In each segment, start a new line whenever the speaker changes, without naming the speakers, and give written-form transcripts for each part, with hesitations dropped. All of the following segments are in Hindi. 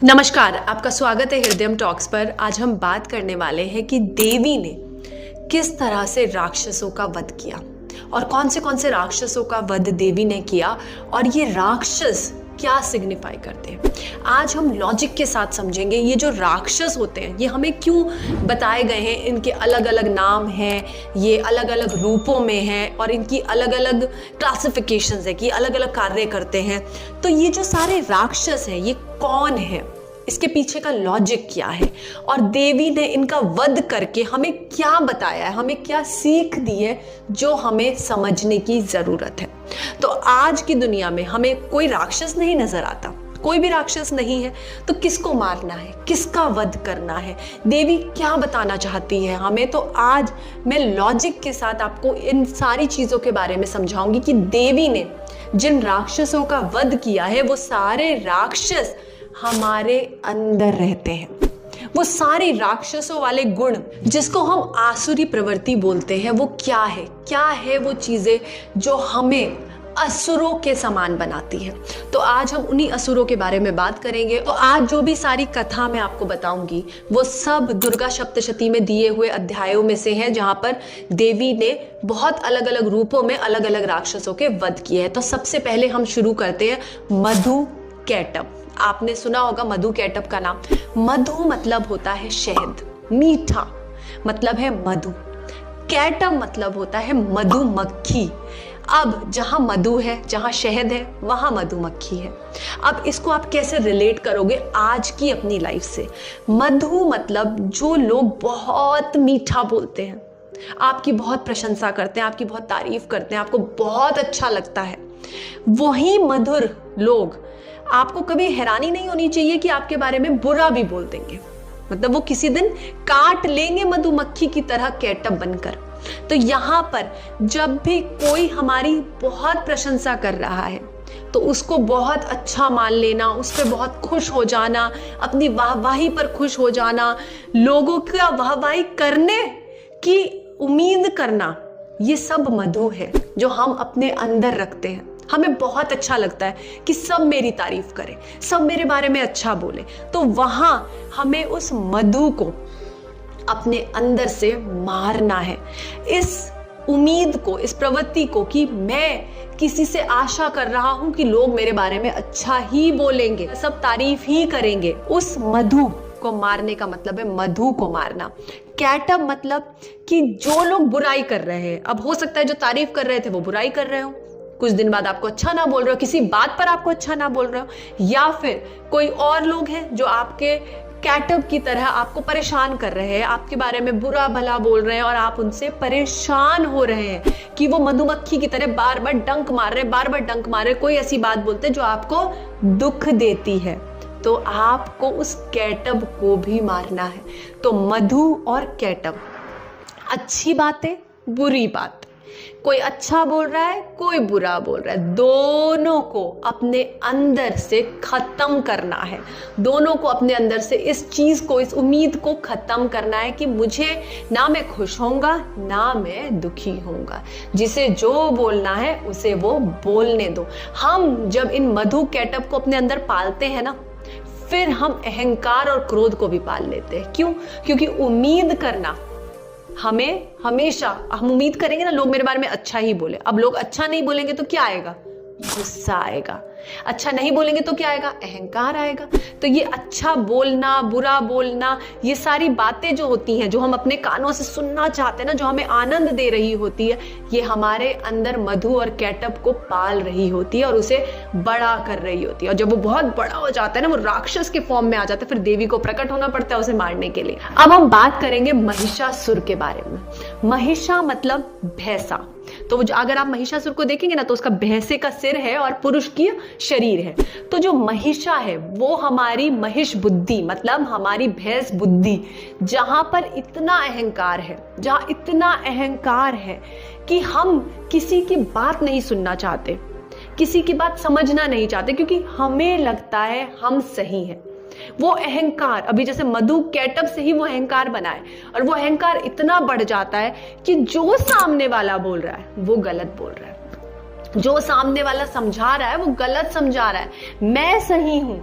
नमस्कार, आपका स्वागत है हृदयम टॉक्स पर। आज हम बात करने वाले हैं कि देवी ने किस तरह से राक्षसों का वध किया और कौन से राक्षसों का वध देवी ने किया और ये राक्षस क्या सिग्निफाई करते हैं। आज हम लॉजिक के साथ समझेंगे ये जो राक्षस होते हैं ये हमें क्यों बताए गए हैं, इनके अलग अलग नाम हैं, ये अलग अलग रूपों में हैं और इनकी अलग अलग क्लासिफिकेशंस है कि अलग अलग कार्य करते हैं। तो ये जो सारे राक्षस हैं ये कौन है, इसके पीछे का लॉजिक क्या है और देवी ने इनका वध करके हमें क्या बताया है, हमें क्या सीख दी है जो हमें समझने की जरूरत है। तो आज की दुनिया में हमें कोई राक्षस नहीं नजर आता, कोई भी राक्षस नहीं है, तो किसको मारना है, किसका वध करना है, देवी क्या बताना चाहती है हमें। तो आज मैं लॉजिक के साथ आपको इन सारी चीजों के बारे में समझाऊंगी कि देवी ने जिन राक्षसों का वध किया है वो सारे राक्षस हमारे अंदर रहते हैं। वो सारे राक्षसों वाले गुण जिसको हम आसुरी प्रवृत्ति बोलते हैं वो क्या है वो चीजें जो हमें असुरों के समान बनाती है। तो आज हम उन्हीं असुरों के बारे में बात करेंगे। तो आज जो भी सारी कथा मैं आपको बताऊंगी वो सब दुर्गा सप्तशती में दिए हुए अध्यायों में से हैं, जहां पर देवी ने बहुत अलग अलग रूपों में अलग अलग राक्षसों के वध किए हैं। तो सबसे पहले हम शुरू करते हैं मधु कैटभ। आपने सुना होगा मधु कैटभ का नाम। मधु मतलब होता है शहद, मीठा मतलब है मधु। कैटभ मतलब होता है मधुमक्खी। अब जहां मधु है, जहां शहद है, वहां मधुमक्खी है। अब इसको आप कैसे रिलेट करोगे आज की अपनी लाइफ से। मधु मतलब जो लोग बहुत मीठा बोलते हैं, आपकी बहुत प्रशंसा करते हैं, आपकी बहुत तारीफ करते हैं, आपको बहुत अच्छा लगता है, वही मधुर लोग आपको कभी हैरानी नहीं होनी चाहिए कि आपके बारे में बुरा भी बोल देंगे। मतलब वो किसी दिन काट लेंगे मधुमक्खी की तरह कैटभ बनकर। तो यहाँ पर जब भी कोई हमारी बहुत प्रशंसा कर रहा है तो उसको बहुत अच्छा मान लेना, उस पर बहुत खुश हो जाना, अपनी वाहवाही पर खुश हो जाना, लोगों का वाहवाही करने की उम्मीद करना, ये सब मधु है जो हम अपने अंदर रखते हैं। हमें बहुत अच्छा लगता है कि सब मेरी तारीफ करें, सब मेरे बारे में अच्छा बोले। तो वहां हमें उस मधु को अपने अंदर से मारना है, इस उम्मीद को, इस प्रवृत्ति को कि मैं किसी से आशा कर रहा हूं कि लोग मेरे बारे में अच्छा ही बोलेंगे, सब तारीफ ही करेंगे। उस मधु को मारने का मतलब है मधु को मारना। कैटभ मतलब कि जो लोग बुराई कर रहे हैं, अब हो सकता है जो तारीफ कर रहे थे वो बुराई कर रहे हो, कुछ दिन बाद आपको अच्छा ना बोल रहे हो, किसी बात पर आपको अच्छा ना बोल रहे हो, या फिर कोई और लोग हैं जो आपके कैटभ की तरह आपको परेशान कर रहे हैं, आपके बारे में बुरा भला बोल रहे हैं और आप उनसे परेशान हो रहे हैं कि वो मधुमक्खी की तरह बार बार डंक मार रहे हैं, बार बार डंक मार रहे हैं, कोई ऐसी बात बोलते हैं जो आपको दुख देती है। तो आपको उस कैटभ को भी मारना है। तो मधु और कैटभ, अच्छी बातें, बुरी बात, कोई अच्छा बोल रहा है, कोई बुरा बोल रहा है, दोनों को अपने अंदर से खत्म करना है। दोनों को अपने अंदर से इस चीज को, इस उम्मीद को खत्म करना है कि मुझे ना मैं खुश होऊंगा ना मैं दुखी होऊंगा। जिसे जो बोलना है उसे वो बोलने दो। हम जब इन मधु कैटभ को अपने अंदर पालते हैं ना, फिर हम अहंकार और क्रोध को भी पाल लेते हैं। क्यों? क्योंकि उम्मीद करना हमें हमेशा, हम उम्मीद करेंगे ना लोग मेरे बारे में अच्छा ही बोले। अब लोग अच्छा नहीं बोलेंगे तो क्या आएगा? गुस्सा आएगा। अच्छा नहीं बोलेंगे तो क्या आएगा? अहंकार आएगा। तो ये अच्छा बोलना, बुरा बोलना, ये सारी बातें जो होती हैं, जो हम अपने कानों से सुनना चाहते हैं ना, जो हमें आनंद दे रही होती है, ये हमारे अंदर मधु और कैटभ को पाल रही होती है और उसे बड़ा कर रही होती है। और जब वो बहुत बड़ा हो जाता है ना, वो राक्षस के फॉर्म में आ जाता है, फिर देवी को प्रकट होना पड़ता है उसे मारने के लिए। अब हम बात करेंगे महिषासुर के बारे में। महिषा मतलब भैंसा। तो अगर आप महिषासुर को देखेंगे ना तो उसका भैंसे का सिर है और पुरुष की शरीर है। तो जो महिषा है वो हमारी महिष बुद्धि, मतलब हमारी भैंस बुद्धि, जहां पर इतना अहंकार है, जहां इतना अहंकार है कि हम किसी की बात नहीं सुनना चाहते, किसी की बात समझना नहीं चाहते, क्योंकि हमें लगता है हम सही हैं। वो अहंकार, अभी जैसे मधु कैटभ से ही वो अहंकार बना है, और वो अहंकार इतना बढ़ जाता है कि जो सामने वाला बोल रहा है वो गलत बोल रहा है, जो सामने वाला समझा रहा है वो गलत समझा रहा है। मैं सही हूं,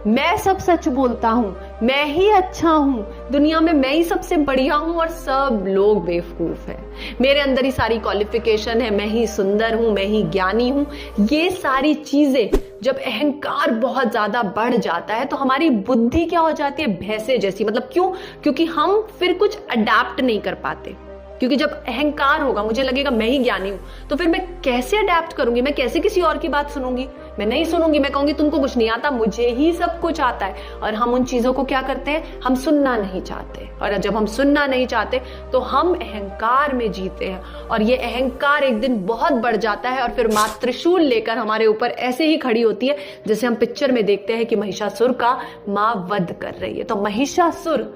मैं सब सच बोलता हूँ, मैं ही अच्छा हूँ, दुनिया में मैं ही सबसे बढ़िया हूँ और सब लोग बेवकूफ है, मेरे अंदर ही सारी क्वालिफिकेशन है, मैं ही सुंदर हूँ, मैं ही ज्ञानी हूँ। ये सारी चीजें जब अहंकार बहुत ज्यादा बढ़ जाता है तो हमारी बुद्धि क्या हो जाती है, भैंसे जैसी। मतलब क्यों? क्योंकि हम फिर कुछ अडेप्ट नहीं कर पाते। क्योंकि जब अहंकार होगा, मुझे लगेगा मैं ही ज्ञानी हूं, तो फिर मैं कैसे अडेप्ट करूंगी, मैं कैसे किसी और की बात सुनूंगी? मैं नहीं सुनूंगी, मैं कहूंगी तुमको कुछ नहीं आता, मुझे ही सब कुछ आता है। और हम उन चीजों को क्या करते हैं, हम सुनना नहीं चाहते। और जब हम सुनना नहीं चाहते तो हम अहंकार में जीते हैं, और ये अहंकार एक दिन बहुत बढ़ जाता है और फिर माँ त्रिशूल लेकर हमारे ऊपर ऐसे ही खड़ी होती है जैसे हम पिक्चर में देखते हैं कि महिषासुर का माँ वध कर रही है। तो महिषासुर,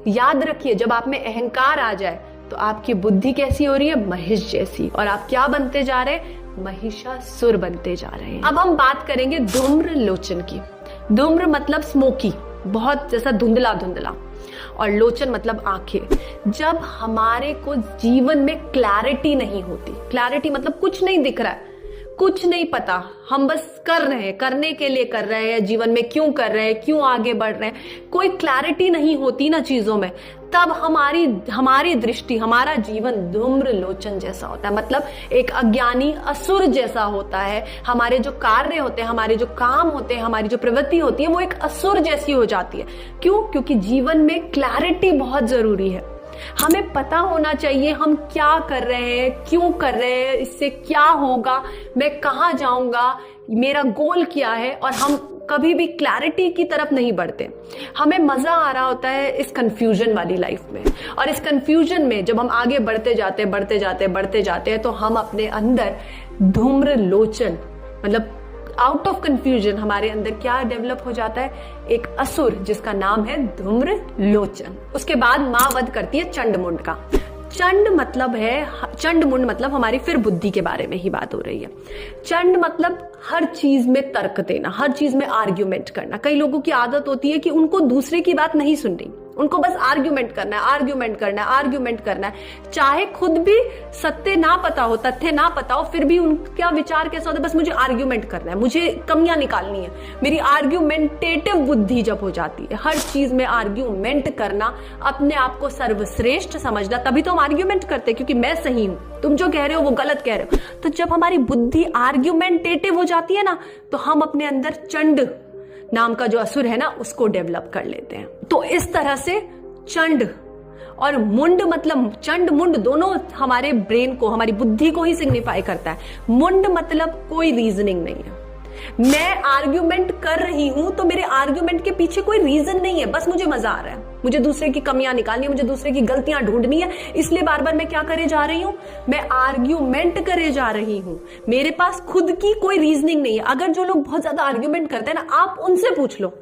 याद रखिए, जब आप में अहंकार आ जाए तो आपकी बुद्धि कैसी हो रही है, महिष जैसी, और आप क्या बनते जा रहे हैं, महिषासुर बनते जा रहे हैं। अब हम बात करेंगे धूम्र लोचन की। धूम्र मतलब स्मोकी, बहुत जैसा धुंधला धुंधला, और लोचन मतलब आंखें। जब हमारे को जीवन में क्लैरिटी नहीं होती, क्लैरिटी मतलब कुछ नहीं दिख रहा है, कुछ नहीं पता, हम बस कर रहे हैं, करने के लिए कर रहे हैं, जीवन में क्यों कर रहे हैं, क्यों आगे बढ़ रहे हैं, कोई क्लैरिटी नहीं होती ना चीजों में, तब हमारी दृष्टि, हमारा जीवन धूम्र लोचन जैसा होता है। मतलब एक अज्ञानी असुर जैसा होता है। हमारे जो कार्य होते हैं, हमारे जो काम होते हैं, हमारी जो प्रवृत्ति होती है, वो एक असुर जैसी हो जाती है। क्यों? क्योंकि जीवन में क्लैरिटी बहुत जरूरी है। हमें पता होना चाहिए हम क्या कर रहे हैं, क्यों कर रहे हैं, इससे क्या होगा, मैं कहाँ जाऊंगा, मेरा गोल क्या है। और हम कभी भी क्लैरिटी की तरफ नहीं बढ़ते। हमें मजा आ रहा होता है इस कंफ्यूजन वाली लाइफ में, और इस कंफ्यूजन में जब हम आगे बढ़ते जाते हैं तो हम अपने अंदर धूम्र लोचन, मतलब आउट ऑफ कंफ्यूजन, हमारे अंदर क्या डेवलप हो जाता है, एक असुर जिसका नाम है धूम्र लोचन। उसके बाद माँ वध करती है चंडमुंड का। चंड मतलब है, चंडमुंड मतलब हमारी फिर बुद्धि के बारे में ही बात हो रही है। चंड मतलब हर चीज में तर्क देना, हर चीज में आर्ग्यूमेंट करना। कई लोगों की आदत होती है कि उनको दूसरे की बात नहीं सुननी, उनको बस आर्ग्यूमेंट करना है, चाहे खुद भी सत्य ना पता हो, तथ्य ना पता हो, फिर भी उनका विचार कैसा होता है, बस मुझे आर्ग्यूमेंट करना है, मुझे कमियां निकालनी है। मेरी आर्ग्यूमेंटेटिव बुद्धि जब हो जाती है, हर चीज में आर्ग्यूमेंट करना, अपने आप को सर्वश्रेष्ठ समझना, तभी तो हम आर्ग्यूमेंट करते हैं, क्योंकि मैं सही हूं, तुम जो कह रहे हो वो गलत कह रहे हो। तो जब हमारी बुद्धि आर्ग्यूमेंटेटिव हो जाती है ना, तो हम अपने अंदर चंड नाम का जो असुर है ना, उसको डेवलप कर लेते हैं। तो इस तरह से चंड और मुंड, मतलब चंड मुंड दोनों हमारे ब्रेन को, हमारी बुद्धि को ही सिग्निफाई करता है। मुंड मतलब कोई रीजनिंग नहीं है, मैं आर्ग्यूमेंट कर रही हूं तो मेरे आर्ग्यूमेंट के पीछे कोई रीजन नहीं है, बस मुझे मजा आ रहा है, मुझे दूसरे की कमियां निकालनी है, मुझे दूसरे की गलतियां ढूंढनी है, इसलिए बार बार मैं क्या करे जा रही हूं, मैं आर्ग्यूमेंट करे जा रही हूं। मेरे पास खुद की कोई रीजनिंग नहीं है। अगर जो लोग बहुत ज्यादा आर्ग्यूमेंट करते हैं ना, आप उनसे पूछ लो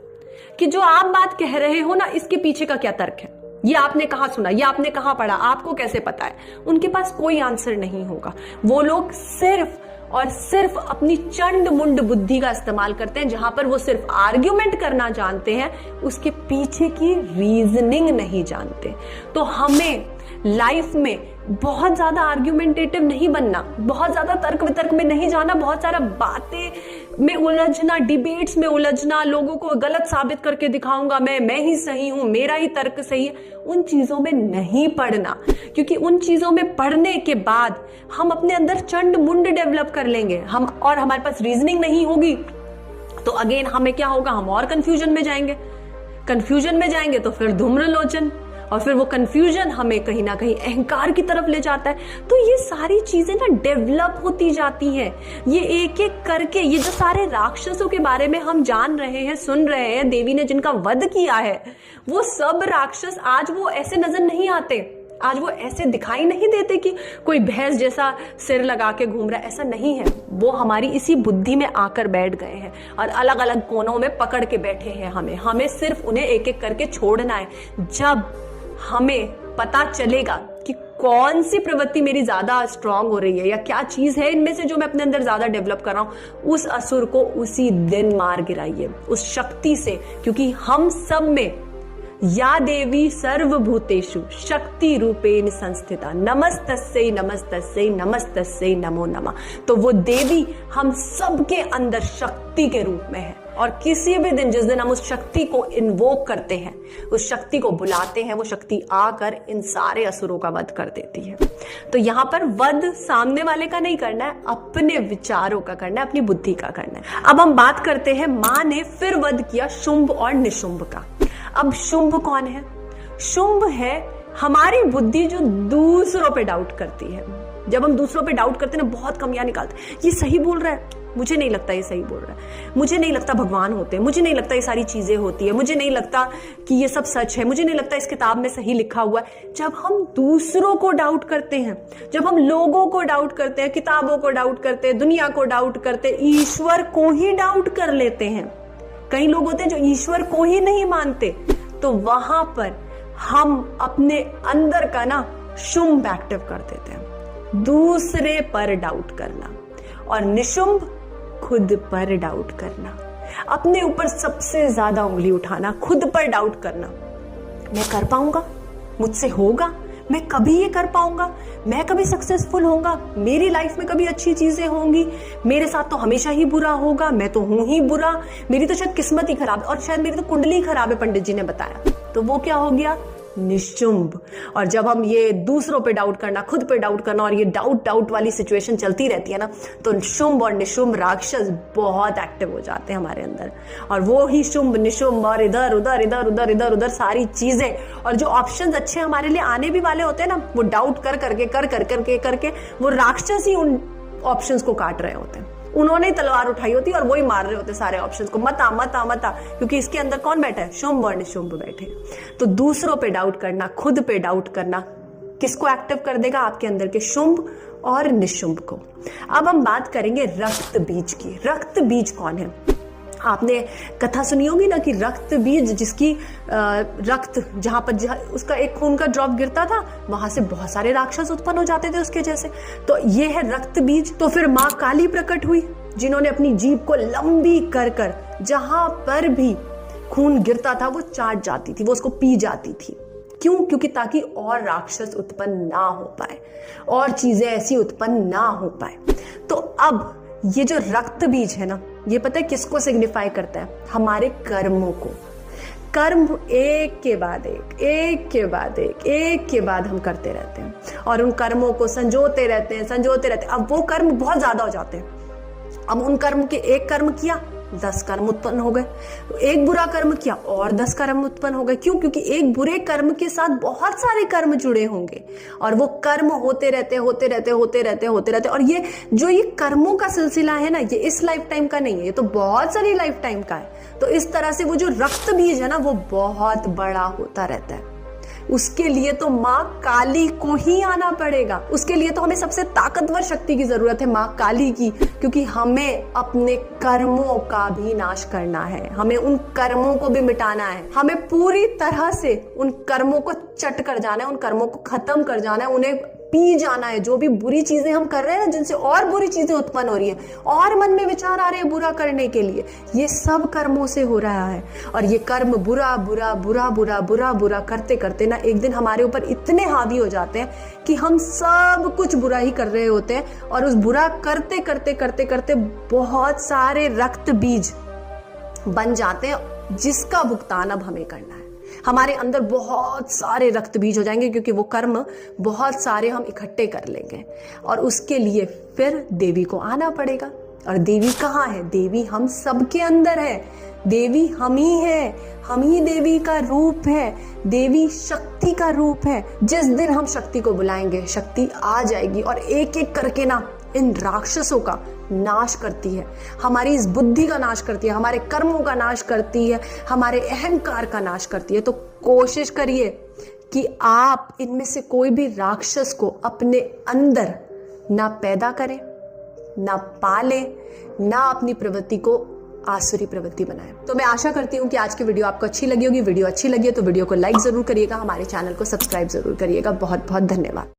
कि जो आप बात कह रहे हो ना, इसके पीछे का क्या तर्क है, ये आपने कहां सुना, ये आपने कहां पढ़ा, आपको कैसे पता है। उनके पास कोई आंसर नहीं होगा। वो लोग सिर्फ और सिर्फ अपनी चंड मुंड बुद्धि का इस्तेमाल करते हैं, जहां पर वो सिर्फ आर्ग्यूमेंट करना जानते हैं, उसके पीछे की रीजनिंग नहीं जानते। तो हमें लाइफ में बहुत ज्यादा आर्ग्यूमेंटेटिव नहीं बनना, बहुत ज्यादा तर्क वितर्क में नहीं जाना, बहुत सारा बातें में उलझना, डिबेट्स में उलझना, लोगों को गलत साबित करके दिखाऊंगा मैं ही सही हूं, मेरा ही तर्क सही है, उन चीजों में नहीं पढ़ना। क्योंकि उन चीजों में पढ़ने के बाद हम अपने अंदर चंड मुंड डेवलप कर लेंगे हम, और हमारे पास रीजनिंग नहीं होगी तो अगेन हमें क्या होगा, हम और कंफ्यूजन में जाएंगे तो फिर धूम्र लोचन, और फिर वो कंफ्यूजन हमें कहीं ना कहीं अहंकार की तरफ ले जाता है। तो ये सारी चीजें ना डेवलप होती जाती हैं। ये एक एक करके, ये जो सारे राक्षसों के बारे में हम जान रहे हैं, सुन रहे हैं, देवी ने जिनका वध किया है, वो सब राक्षस आज वो ऐसे नजर नहीं आते, आज वो ऐसे दिखाई नहीं देते कि कोई भैंस जैसा सिर लगा के घूम रहा है, ऐसा नहीं है। वो हमारी इसी बुद्धि में आकर बैठ गए हैं और अलग अलग कोनों में पकड़ के बैठे हैं। हमें सिर्फ उन्हें एक एक करके छोड़ना है। जब हमें पता चलेगा कि कौन सी प्रवृत्ति मेरी ज्यादा स्ट्रांग हो रही है, या क्या चीज है इनमें से जो मैं अपने अंदर ज्यादा डेवलप कर रहा हूं, उस असुर को उसी दिन मार गिराइए, उस शक्ति से। क्योंकि हम सब में या देवी सर्वभूतेषु शक्ति रूपेण संस्थिता, नमस्तस्यै नमस्तस्यै नमस्तस्यै नमो नमः। तो वो देवी हम सबके अंदर शक्ति के रूप में है। और किसी भी दिन जिस दिन हम उस शक्ति को इन्वोक करते हैं, उस शक्ति को बुलाते हैं, वो शक्ति आकर इन सारे असुरों का वध कर देती है। तो यहां पर वध सामने वाले का नहीं करना है, अपने विचारों का करना है, अपनी बुद्धि का करना है। अब हम बात करते हैं, मां ने फिर वध किया शुंभ और निशुंभ का। अब शुंभ कौन है? शुंभ है हमारी बुद्धि जो दूसरों पे डाउट करती है। जब हम दूसरों पे डाउट करते हैं ना, बहुत कमियां निकालते हैं, ये सही बोल रहा है, मुझे नहीं लगता ये सही बोल रहा है, मुझे नहीं लगता भगवान होते हैं, मुझे नहीं लगता ये सारी चीजें होती है, मुझे नहीं लगता कि ये सब सच है, मुझे नहीं लगता इस किताब में सही लिखा हुआ है। जब हम दूसरों को डाउट करते हैं, जब हम लोगों को डाउट करते हैं, किताबों को डाउट करते हैं, दुनिया को डाउट करते हैं, ईश्वर को ही डाउट कर लेते हैं। कई लोग होते हैं जो ईश्वर को ही नहीं मानते, तो वहां पर हम अपने अंदर का ना शुंभ एक्टिव कर देते हैं, दूसरे पर डाउट करना, और निशुंभ खुद पर डाउट करना, अपने ऊपर सबसे ज्यादा उंगली उठाना, खुद पर डाउट करना। मैं कर पाऊंगा, मुझसे होगा, मैं कभी ये कर पाऊंगा, मैं कभी सक्सेसफुल होऊंगा, मेरी लाइफ में कभी अच्छी चीजें होंगी, मेरे साथ तो हमेशा ही बुरा होगा, मैं तो हूं ही बुरा, मेरी तो शायद किस्मत ही खराब है, और शायद मेरी तो कुंडली खराब है, पंडित जी ने बताया। तो वो क्या हो गया? निशुंभ। और जब हम ये दूसरों पे डाउट करना, खुद पे डाउट करना, और ये डाउट वाली सिचुएशन चलती रहती है ना, तो शुंभ और निशुंभ राक्षस बहुत एक्टिव हो जाते हैं हमारे अंदर। और वो ही शुंभ निशुंभ और इधर उधर इधर उधर इधर उधर सारी चीजें, और जो ऑप्शंस अच्छे हमारे लिए आने भी वाले होते हैं ना, वो डाउट कर करके वो राक्षस ही उन ऑप्शंस को काट रहे होते हैं। उन्होंने तलवार उठाई होती है और वही मार रहे होते सारे ऑप्शंस को, मता मता मता, क्योंकि इसके अंदर कौन बैठा है? शुंभ और निशुंभ बैठे। तो दूसरों पे डाउट करना, खुद पे डाउट करना किसको एक्टिव कर देगा? आपके अंदर के शुंभ और निशुंभ को। अब हम बात करेंगे रक्त बीज की। रक्त बीज कौन है? आपने कथा सुनी होगी ना कि रक्त बीज, जिसकी रक्त जहां पर उसका एक खून का ड्रॉप गिरता था, वहां से बहुत सारे राक्षस उत्पन्न हो जाते थे उसके जैसे। तो ये है रक्त बीज। तो फिर मां काली प्रकट हुई, जिन्होंने अपनी जीभ को लंबी कर जहां पर भी खून गिरता था वो चाट जाती थी, वो उसको पी जाती थी। क्यों? क्योंकि ताकि और राक्षस उत्पन्न ना हो पाए, और चीजें ऐसी उत्पन्न ना हो पाए। तो अब ये जो रक्त बीज है ना, ये पता है किसको सिग्निफाई करता है? हमारे कर्मों को। कर्म एक के बाद एक के बाद हम करते रहते हैं, और उन कर्मों को संजोते रहते हैं। अब वो कर्म बहुत ज्यादा हो जाते हैं। अब उन कर्म के एक कर्म किया, 10 कर्म उत्पन्न हो गए, एक बुरा कर्म किया और 10 कर्म उत्पन्न हो गए। क्यों? क्योंकि एक बुरे कर्म के साथ बहुत सारे कर्म जुड़े होंगे, और वो कर्म होते रहते। और ये कर्मों का सिलसिला है ना, ये इस लाइफ टाइम का नहीं है, ये तो बहुत सारी लाइफ टाइम का है। तो इस तरह से वो जो रक्त बीज है ना, वो बहुत बड़ा होता रहता है। उसके लिए तो माँ काली को ही आना पड़ेगा। उसके लिए तो हमें सबसे ताकतवर शक्ति की जरूरत है, माँ काली की, क्योंकि हमें अपने कर्मों का भी नाश करना है, हमें उन कर्मों को भी मिटाना है, हमें पूरी तरह से उन कर्मों को चट कर जाना है, उन कर्मों को खत्म कर जाना है, उन्हें पी जाना है। जो भी बुरी चीजें हम कर रहे हैं ना, जिनसे और बुरी चीजें उत्पन्न हो रही है, और मन में विचार आ रहे हैं बुरा करने के लिए, ये सब कर्मों से हो रहा है। और ये कर्म बुरा बुरा बुरा बुरा बुरा बुरा करते करते ना एक दिन हमारे ऊपर इतने हावी हो जाते हैं कि हम सब कुछ बुरा ही कर रहे होते हैं, और उस बुरा करते करते करते करते बहुत सारे रक्त बीज बन जाते हैं, जिसका भुगतान अब हमें करना है। हमारे अंदर बहुत सारे रक्त बीज हो जाएंगे, क्योंकि वो कर्म बहुत सारे हम इकट्ठे कर लेंगे, और उसके लिए फिर देवी को आना पड़ेगा। और देवी कहाँ है? देवी हम सबके अंदर है, देवी हम ही है, हम ही देवी का रूप है, देवी शक्ति का रूप है। जिस दिन हम शक्ति को बुलाएंगे, शक्ति आ जाएगी और एक एक करके ना इन राक्षसों का नाश करती है, हमारी इस बुद्धि का नाश करती है, हमारे कर्मों का नाश करती है, हमारे अहंकार का नाश करती है। तो कोशिश करिए कि आप इनमें से कोई भी राक्षस को अपने अंदर ना पैदा करें, ना पालें, ना अपनी प्रवृत्ति को आसुरी प्रवृत्ति बनाएं। तो मैं आशा करती हूँ कि आज की वीडियो आपको अच्छी लगी होगी। वीडियो अच्छी लगी है तो वीडियो को लाइक जरूर करिएगा, हमारे चैनल को सब्सक्राइब जरूर करिएगा। बहुत बहुत धन्यवाद।